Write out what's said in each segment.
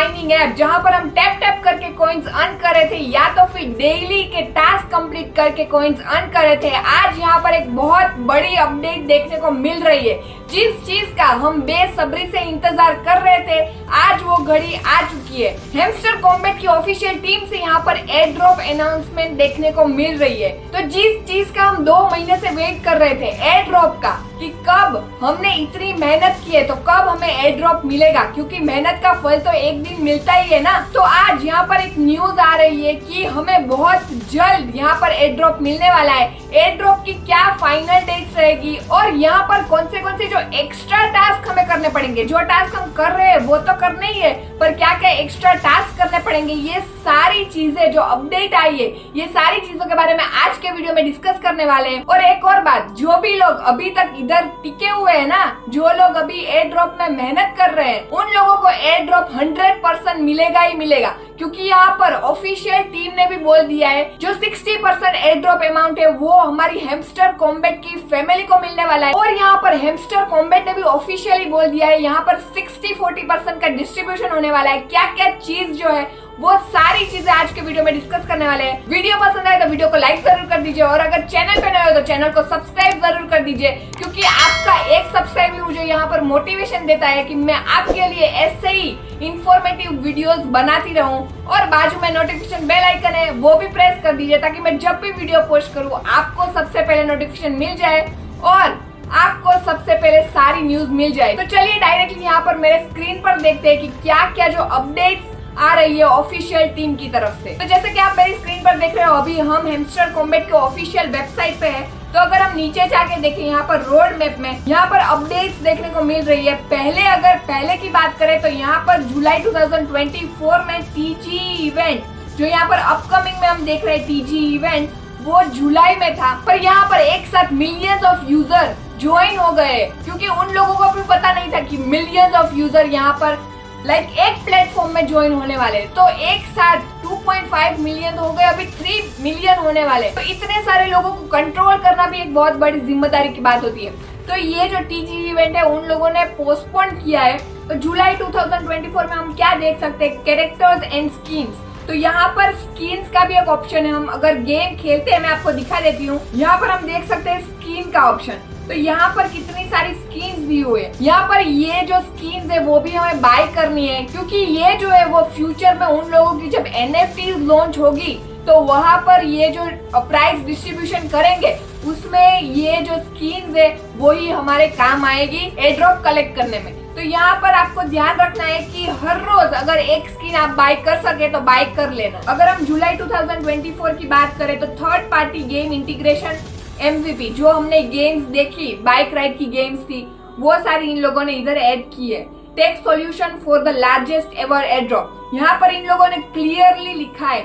Mining app जहां पर हम टैप टैप करके कॉइन्स अर्न कर रहे थे या तो फिर डेली के टास्क कंप्लीट करके कॉइन्स अर्न कर रहे थे। आज यहाँ पर एक बहुत बड़ी अपडेट देखने को मिल रही है। जिस चीज का हम बेसब्री से इंतजार कर रहे थे, आज वो घड़ी आ चुकी है। हैमस्टर कॉम्बैट की ऑफिशियल टीम से यहाँ पर एयर ड्रॉप अनाउंसमेंट देखने को मिल रही है। तो जिस चीज का हम 2 महीने से वेट कर रहे थे एयर ड्रॉप का, कि कब हमने इतनी मेहनत की है तो कब हमें एयर ड्रॉप मिलेगा, क्योंकि मेहनत का फल तो एक दिन मिलता ही है ना। तो आज यहाँ पर एक न्यूज आ रही है कि हमें बहुत जल्द यहाँ पर एयर ड्रॉप मिलने वाला है। एयर ड्रॉप की क्या फाइनल डेट रहेगी और यहाँ पर कौन से जो एक्स्ट्रा टास्क हमें करने पड़ेंगे। जो टास्क हम कर रहे हैं वो तो करने ही है, पर क्या क्या एक्स्ट्रा टास्क करने पड़ेंगे, ये सारी चीजें जो अपडेट आई है, ये सारी चीजों के बारे में आज के वीडियो में डिस्कस करने वाले हैं। और एक और बात, जो भी लोग अभी तक इधर टिके हुए हैं ना, जो लोग अभी एयर ड्रॉप में मेहनत कर रहे हैं, उन लोगों को एयर ड्रॉप 100% मिलेगा ही मिलेगा, क्योंकि यहाँ पर ऑफिशियल टीम ने भी बोल दिया है जो 60% एयर ड्रॉप अमाउंट है वो हमारी हैमस्टर कॉम्बैट की फैमिली को मिलने वाला है। और यहाँ पर हैमस्टर कॉम्बैट ने भी ऑफिशियली बोल दिया है यहाँ पर 60-40% का डिस्ट्रीब्यूशन होने वाला है। क्या क्या चीज जो है वो सारी चीजें आज के वीडियो में डिस्कस करने वाले हैं। वीडियो पसंद आए तो वीडियो को लाइक जरूर कर दीजिए और अगर चैनल पे नए हो तो चैनल को सब्सक्राइब जरूर कर दीजिए, क्योंकि आपका एक सब्सक्राइब भी मुझे यहाँ पर मोटिवेशन देता है कि मैं आपके लिए ऐसे ही इंफॉर्मेटिव वीडियोस बनाती रहूं। और बाजू में नोटिफिकेशन बेल आइकन है, वो भी प्रेस कर दीजिए ताकि मैं जब भी वीडियो पोस्ट करूँ आपको सबसे पहले नोटिफिकेशन मिल जाए और आपको सबसे पहले सारी न्यूज मिल जाए। तो चलिए डायरेक्टली यहाँ पर मेरे स्क्रीन पर देखते हैं कि क्या क्या जो अपडेट्स आ रही है ऑफिशियल टीम की तरफ से। तो जैसे कि आप मेरी स्क्रीन पर देख रहे हो, अभी हम हैमस्टर कॉम्बैट के ऑफिशियल वेबसाइट पे है। तो अगर हम नीचे जाके देखें यहाँ पर रोड मैप में यहाँ पर अपडेट्स देखने को मिल रही है। पहले की बात करें तो यहाँ पर जुलाई 2024 में टीजी इवेंट, जो यहाँ पर अपकमिंग में हम देख रहे हैं टीजी इवेंट, वो जुलाई में था। पर यहाँ पर एक साथ मिलियंस ऑफ यूजर ज्वाइन हो गए, क्योंकि उन लोगों को भी पता नहीं था कि मिलियंस ऑफ यूजर यहाँ पर एक प्लेटफॉर्म में ज्वाइन होने वाले। तो एक साथ 2.5 मिलियन हो गए, अभी 3 मिलियन होने वाले। तो इतने सारे लोगों को कंट्रोल करना भी एक बहुत बड़ी जिम्मेदारी की बात होती है। तो ये जो टीजी इवेंट है उन लोगों ने पोस्टपोन किया है। तो जुलाई 2024 में हम क्या देख सकते हैं, कैरेक्टर्स एंड स्किन्स। तो यहाँ पर स्किन्स का भी एक ऑप्शन है। हम अगर गेम खेलते हैं, मैं आपको दिखा देती हूँ, यहाँ पर हम देख सकते हैं स्किन का ऑप्शन। तो यहाँ पर कितनी सारी स्कीम्स दी हुई है। यहाँ पर ये जो स्कीम्स है वो भी हमें बाय करनी है, क्योंकि ये जो है वो फ्यूचर में उन लोगों की जब एनएफटी लॉन्च होगी तो वहां पर ये जो प्राइस डिस्ट्रीब्यूशन करेंगे उसमें ये जो स्कीम्स है वो ही हमारे काम आएगी एयर ड्रॉप कलेक्ट करने में। तो यहाँ पर आपको ध्यान रखना है कि हर रोज अगर एक स्किन आप बाय कर सके तो बाय कर लेना। अगर हम जुलाई 2024 की बात करें तो third party game integration MVP, जो हमने गेम्स देखी, बाइक राइड की गेम्स थी, वो सारी इन लोगों ने इधर ऐड की है। Tech solution for the largest ever air drop, यहाँ पर इन लोगों ने क्लियरली लिखा है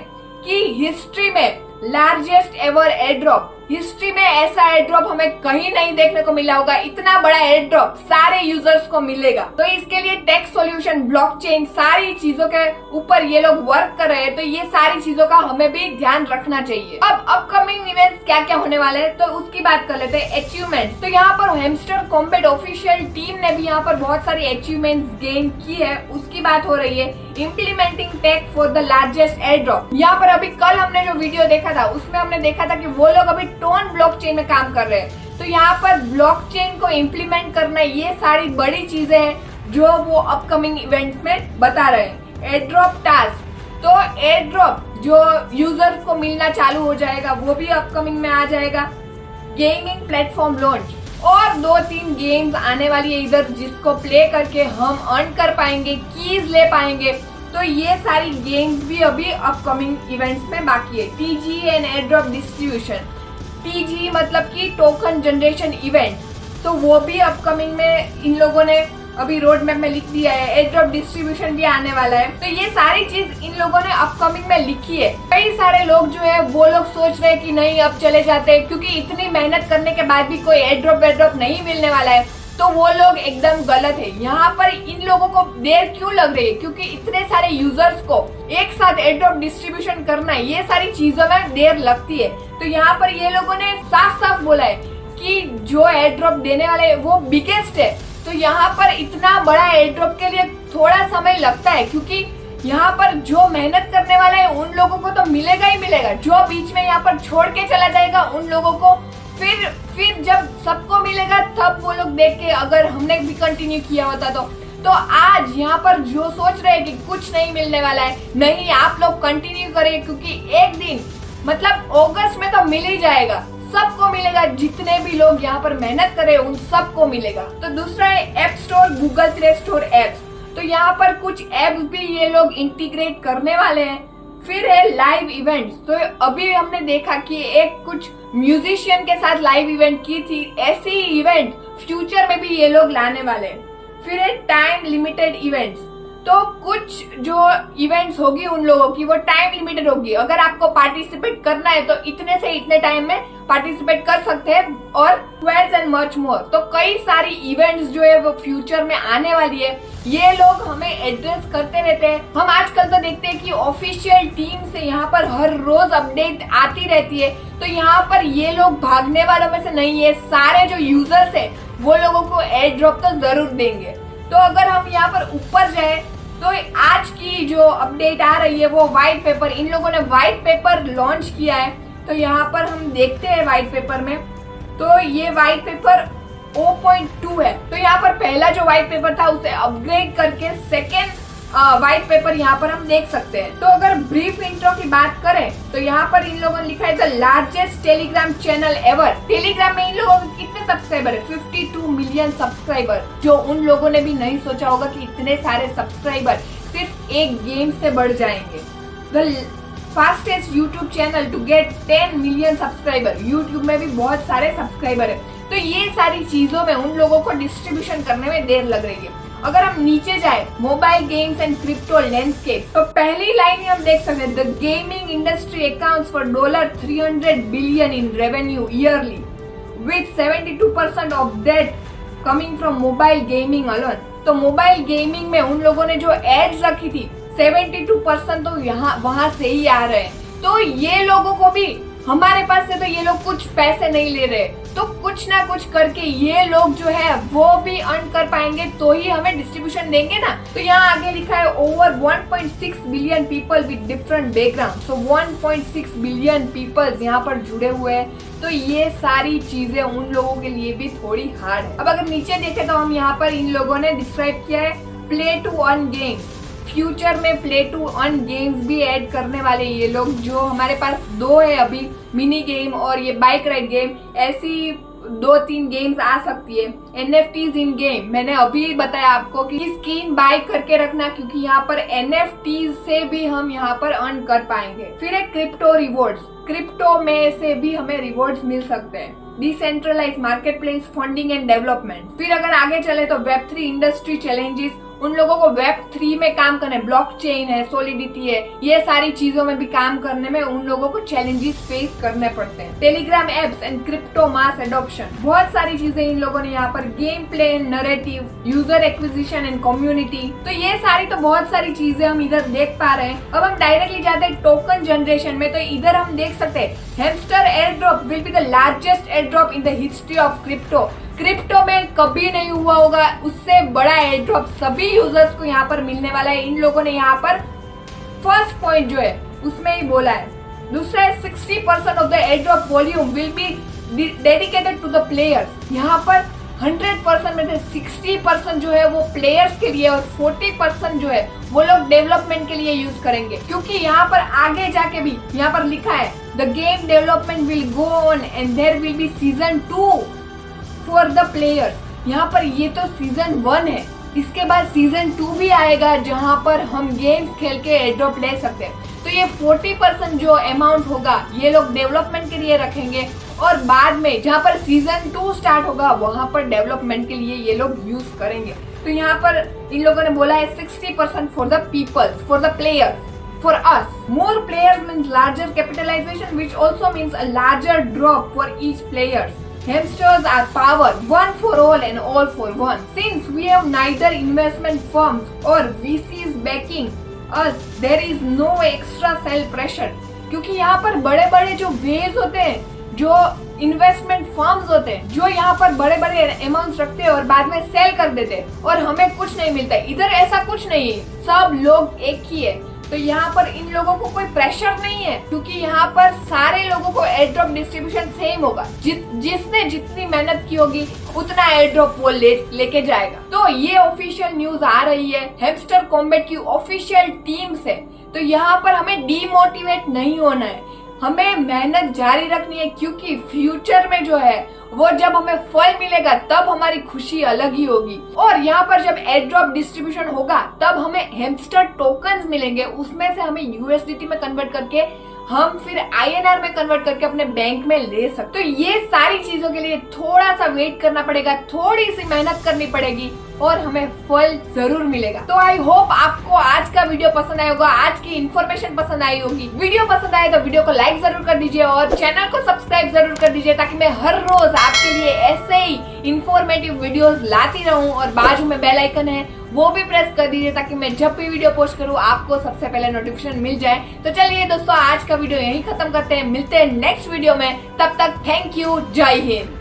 कि हिस्ट्री में largest ever air drop, history में ऐसा एयर ड्रॉप हमें कहीं नहीं देखने को मिला होगा। इतना बड़ा एयर ड्रॉप सारे यूजर्स को मिलेगा। तो इसके लिए टेक सॉल्यूशन, ब्लॉकचेन, सारी चीजों के ऊपर ये लोग वर्क कर रहे हैं। तो ये सारी चीजों का हमें भी ध्यान रखना चाहिए। अब अपकमिंग इवेंट्स क्या क्या होने वाले हैं तो उसकी बात कर लेते हैं। अचीवमेंट, तो यहाँ पर हैमस्टर कॉम्बैट ऑफिशियल टीम ने भी यहाँ पर बहुत सारी अचीवमेंट्स गेन की है, उसकी बात हो रही है। Implementing tech for the largest air drop, यहाँ पर अभी कल हमने जो वीडियो देखा था उसमें हमने देखा था कि वो लोग अभी टोन ब्लॉकचेन में काम कर रहे हैं। तो यहाँ पर ब्लॉकचेन को इम्प्लीमेंट करना, ये सारी बड़ी चीजें हैं जो वो अपकमिंग इवेंट्स में बता रहे हैं। एयर ड्रॉप टास्क, तो एयर ड्रॉप जो यूजर को मिलना चालू हो जाएगा वो भी अपकमिंग में आ जाएगा। गेमिंग प्लेटफॉर्म लॉन्च, और 2-3 गेम्स आने वाली है इधर, जिसको प्ले करके हम अर्न कर पाएंगे, कीज ले पाएंगे। तो ये सारी गेम्स भी अभी अपकमिंग इवेंट्स में बाकी है। TG and air drop distribution, TG मतलब कि टोकन जनरेशन इवेंट, तो वो भी अपकमिंग में इन लोगों ने अभी रोड मैप में लिख दिया है। एयर ड्रॉप डिस्ट्रीब्यूशन भी आने वाला है। तो ये सारी चीज इन लोगों ने अपकमिंग में लिखी है। कई सारे लोग जो है वो लोग सोच रहे हैं कि नहीं अब चले जाते हैं, क्योंकि इतनी मेहनत करने के बाद भी कोई एयर ड्रॉप नहीं मिलने वाला है। तो वो लोग एकदम गलत है। यहाँ पर इन लोगों को देर क्यों लग रही है, क्योंकि इतने सारे यूजर्स को एक साथ एयर ड्रॉप डिस्ट्रीब्यूशन करना है, ये सारी चीजों में देर लगती है। तो यहाँ पर ये लोगों ने साफ साफ बोला है कि जो एयर ड्रॉप देने वाले वो बिगेस्ट है। तो यहाँ पर इतना बड़ा एयर ड्रॉप के लिए थोड़ा समय लगता है, क्योंकि यहाँ पर जो मेहनत करने वाला है उन लोगों को तो मिलेगा ही मिलेगा, जो बीच में यहाँ पर छोड़ के चला जाएगा उन लोगों को फिर जब सबको मिलेगा तब वो लोग देख के अगर हमने भी कंटिन्यू किया होता तो आज यहाँ पर जो सोच रहे हैं कि कुछ नहीं मिलने वाला है, नहीं, आप लोग कंटिन्यू करिए, क्योंकि एक दिन मतलब अगस्त में तो मिल ही जाएगा, सबको मिलेगा, जितने भी लोग यहाँ पर मेहनत कर रहे हैं उन सबको मिलेगा। तो दूसरा है app store, Google play store apps. तो यहाँ पर कुछ एप्स भी ये लोग इंटीग्रेट करने वाले हैं। फिर है लाइव इवेंट्स। तो अभी हमने देखा कि एक कुछ म्यूजिशियन के साथ लाइव इवेंट की थी, ऐसी इवेंट फ्यूचर में भी ये लोग लाने वाले हैं। फिर है टाइम लिमिटेड इवेंट्स। तो कुछ जो इवेंट्स होगी उन लोगों की वो टाइम लिमिटेड होगी, अगर आपको पार्टिसिपेट करना है तो इतने से इतने टाइम में पार्टिसिपेट कर सकते हैं, और क्वेज एंड मच मोर। तो कई सारी इवेंट्स जो है वो फ्यूचर में आने वाली है, ये लोग हमें एड्रेस करते रहते हैं। हम आजकल तो देखते हैं कि ऑफिशियल टीम से यहाँ पर हर रोज अपडेट आती रहती है, तो यहाँ पर ये लोग भागने वालों में से नहीं है, सारे जो यूजर्स है वो लोगों को एयर ड्रॉप तो जरूर देंगे। तो अगर हम यहाँ पर ऊपर जाए तो आज की जो अपडेट आ रही है वो व्हाइट पेपर, इन लोगों ने व्हाइट पेपर लॉन्च किया है। तो यहाँ पर हम देखते हैं व्हाइट पेपर में, तो ये व्हाइट पेपर 0.2 है। तो यहाँ पर पहला जो व्हाइट पेपर था उसे अपग्रेड करके सेकेंड व्हाइट पेपर यहाँ पर हम देख सकते हैं। तो अगर ब्रीफ इंट्रो की बात करें तो यहाँ पर इन लोगों ने लिखा है the largest Telegram channel ever. Telegram में इन लोगों के कितने सब्सक्राइबर है? 52 मिलियन सब्सक्राइबर, जो उन लोगों ने भी नहीं सोचा होगा कि इतने सारे सब्सक्राइबर सिर्फ एक गेम से बढ़ जाएंगे। The fastest YouTube channel to get 10 million subscriber, YouTube में भी बहुत सारे सब्सक्राइबर है। तो ये सारी चीजों में उन लोगों को डिस्ट्रीब्यूशन करने में देर लग रही है। अगर हम नीचे जाए mobile games and crypto landscape, तो पहली लाइन ही हम देख सकते हैं, the gaming industry accounts for $300 billion in revenue yearly with 72% of that coming from mobile gaming alone. तो मोबाइल गेमिंग में उन लोगों ने जो एड्स रखी थी 72% तो यहाँ वहां से ही आ रहे हैं। तो ये लोगों को भी, हमारे पास से तो ये लोग कुछ पैसे नहीं ले रहे, तो कुछ ना कुछ करके ये लोग जो है वो भी अर्न कर पाएंगे, तो ही हमें डिस्ट्रीब्यूशन देंगे ना। तो यहाँ आगे लिखा है over 1.6 billion people with different background. So 1.6 billion peoples यहाँ पर जुड़े हुए हैं। तो ये सारी चीजें उन लोगों के लिए भी थोड़ी हार्ड है। अब अगर नीचे देखें तो हम यहाँ पर इन लोगों ने डिस्क्राइब किया है play to earn games. Future में प्ले टू अर्न गेम्स भी ऐड करने वाले ये लोग, जो हमारे पास दो है अभी, मिनी गेम और ये बाइक राइड गेम, ऐसी 2-3 गेम्स आ सकती है। NFTs इन गेम, मैंने अभी बताया आपको कि स्किन बाय करके रखना, क्योंकि यहाँ पर NFTs से भी हम यहाँ पर अर्न कर पाएंगे। फिर एक क्रिप्टो रिवॉर्ड्स, क्रिप्टो में से भी हमें रिवॉर्ड्स मिल सकते हैं। Decentralize market place funding and development. फिर अगर आगे चले तो Web3 इंडस्ट्री चैलेंजेस, उन लोगों को Web3 में काम करने, ब्लॉकचेन है, सॉलिडिटी है, ये सारी चीजों में भी काम करने में उन लोगों को चैलेंजेस फेस करने पड़ते हैं। Telegram apps and crypto mass adoption, बहुत सारी चीजें इन लोगों ने यहाँ पर, game play, narrative, user acquisition and community. तो ये सारी तो बहुत सारी चीजें हम इधर देख पा रहे हैं। अब हम डायरेक्टली जाते हैं टोकन जनरेशन में, तो इधर हम देख सकते हैं hamster air drop will be the largest air drop in the history of crypto. Crypto में कभी नहीं हुआ होगा उससे बड़ा एयर ड्रॉप सभी यूजर्स को यहाँ पर मिलने वाला है। इन लोगों ने यहाँ पर फर्स्ट पॉइंट जो है उसमें ही बोला है। दूसरा है 60% of the air drop volume will be dedicated to the players. यहाँ पर 100% में से 60% जो है वो प्लेयर्स के लिए और 40% जो है वो लोग डेवलपमेंट के लिए यूज करेंगे, क्योंकि यहाँ पर आगे जाके भी यहाँ पर लिखा है the game development will go on and there will be season 2 for the players. यहाँ पर ये तो सीजन 1 है, इसके बाद सीजन 2 भी आएगा जहाँ पर हम गेम्स खेल के एयरड्रॉप ले सकते हैं। तो ये 40% जो अमाउंट होगा ये लोग डेवलपमेंट के लिए रखेंगे, और बाद में जहाँ पर सीजन 2 स्टार्ट होगा वहां पर डेवलपमेंट के लिए ये लोग यूज करेंगे। तो यहाँ पर इन लोगों ने बोला है 60% for the peoples, for the players, for us. More players means larger capitalization, which also means a larger drop for each player. Hamsters are power, one for all and all for one. Since we have neither investment firms or VCs backing us, there is no extra sell pressure. क्योंकि यहाँ पर बड़े बड़े जो veg होते हैं, जो investment firms होते हैं जो यहाँ पर बड़े बड़े अमाउंट रखते हैं और बाद में सेल कर देते हैं और हमें कुछ नहीं मिलता। इधर ऐसा कुछ नहीं है, सब लोग एक ही है। तो यहाँ पर इन लोगों को कोई प्रेशर नहीं है क्योंकि यहाँ पर सारे लोगों को एयर ड्रॉप डिस्ट्रीब्यूशन सेम होगा। जिसने जितनी मेहनत की होगी उतना एयर ड्रॉप वो लेके जाएगा। तो ये ऑफिशियल न्यूज आ रही है हैमस्टर कॉम्बैट की ऑफिशियल टीम से। तो यहाँ पर हमें डीमोटिवेट नहीं होना है, हमें मेहनत जारी रखनी है क्योंकि फ्यूचर में जो है वो जब हमें फल मिलेगा तब हमारी खुशी अलग ही होगी। और यहाँ पर जब एयर ड्रॉप डिस्ट्रीब्यूशन होगा तब हमें हैमस्टर टोकन्स मिलेंगे, उसमें से हमें यूएसडीटी में कन्वर्ट करके हम फिर आईएनआर में कन्वर्ट करके अपने बैंक में ले सकते। तो ये सारी चीजों के लिए थोड़ा सा वेट करना पड़ेगा, थोड़ी सी मेहनत करनी पड़ेगी और हमें फल जरूर मिलेगा। तो आई होप आपको आज का वीडियो पसंद आया होगा, आज की इन्फॉर्मेशन पसंद आई होगी। वीडियो पसंद आए तो वीडियो को लाइक जरूर कर दीजिए और चैनल को सब्सक्राइब जरूर कर दीजिए ताकि मैं हर रोज आपके लिए ऐसे ही इंफॉर्मेटिव वीडियोस लाती रहूं। और बाजू में बेल आइकन है वो भी प्रेस कर दीजिए ताकि मैं जब भी वीडियो पोस्ट करूं आपको सबसे पहले नोटिफिकेशन मिल जाए। तो चलिए दोस्तों आज का वीडियो यहीं खत्म करते हैं, मिलते हैं नेक्स्ट वीडियो में। तब तक थैंक यू, जय हिंद।